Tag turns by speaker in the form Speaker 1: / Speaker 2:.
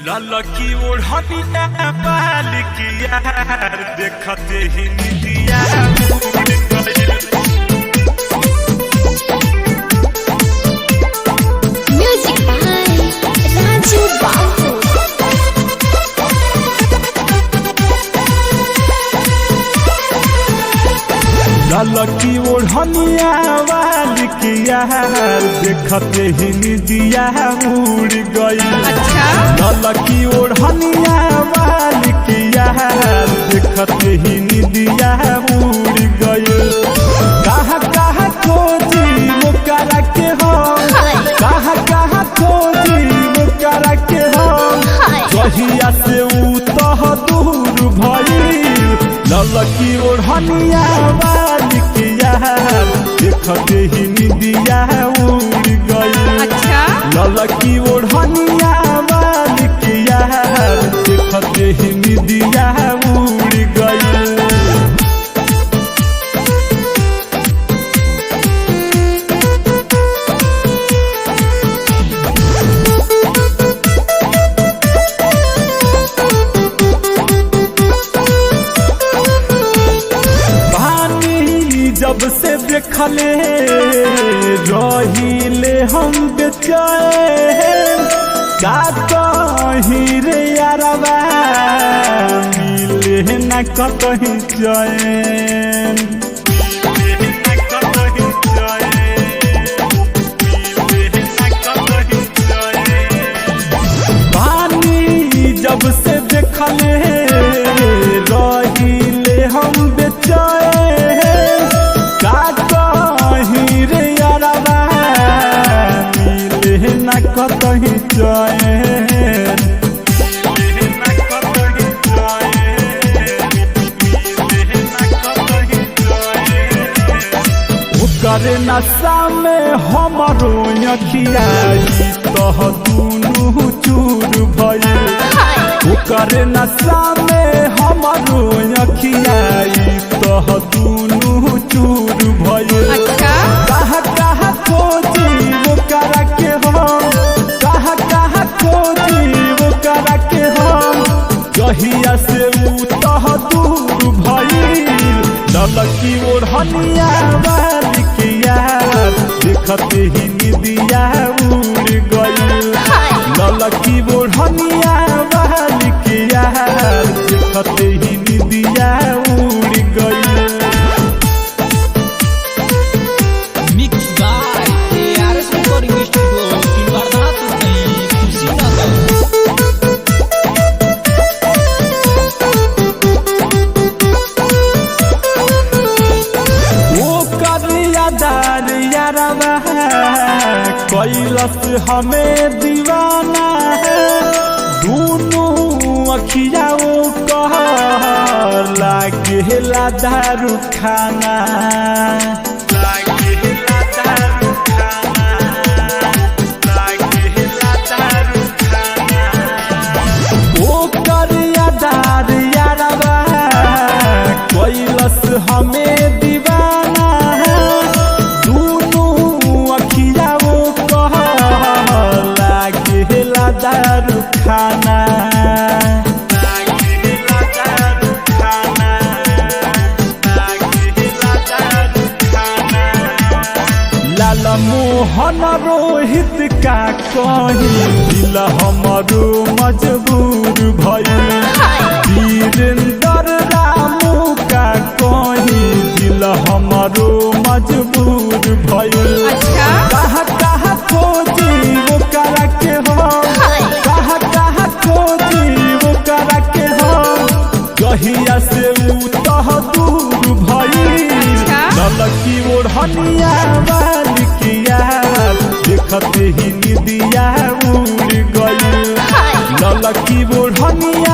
Speaker 1: ललकी ओढ़निया बाल की यार देखते ही निदिया उड़ गइल।
Speaker 2: Music by Raju Babu.
Speaker 1: ललकी ओढ़निया बाल की यार देखते ही निदिया उड़ गइल। ललकी ओढ़निया बाल की यार देखते ही निदिया उड़ गइल। कहाँ कहाँ खोजी वो करा के हो, कहाँ कहाँ खोजी वो करा के हो, कहिया से ऊ तह दूर भइल। ललकी ओढ़निया बाल की यार देखते ही निदिया उड़ गइल। ललकी ओढ़निया बाल की यार देखते ही निदिया उड़ गइल। जब से देखले रहिले हम बेचैन, का कहीं रे यारबा मिले न कहीं चैन। पानी जब से देखले रहिले हम बेचैन, कहीं चैन। करे नशा में हमारो अखिया तह दुनू चूर भइल। करे नशा में हमारो अखिया तह दुनू चूर भइल। कहाँ कहाँ खोजी वो करा के हो, कहाँ कहाँ खोजी वो करा के हो, कहिया से ऊ तह दूर भइल। ललकी ओढ़निया बाल की यार देखते ही निदिया उड़ गइल। ललकी ओढ़निया बाल की यार देखते ही निदिया उड़ गइल। कैलस हमें दीवाना है, दोनों अखिया कह लागेला दारू खाना। ओ करिया दार यारबा कैलस हमें दीवाना है, दोनों अखिया दारू खाना। लाल मोहन रोहित का कहीं दिल हमारो मजबूर भइल। वीरेंद्र रामू का कहीं दिल हमारो मजबूर भइल। कहाँ कहाँ खोजी वो करा के हो, कहाँ कहाँ खोजी वो करा के हो, कहिया से ऊ तह दूर भइल। ललकी ओढ़निया बाल की यार देखते ही निदिया उड़ गइल। ललकी ओढ़निया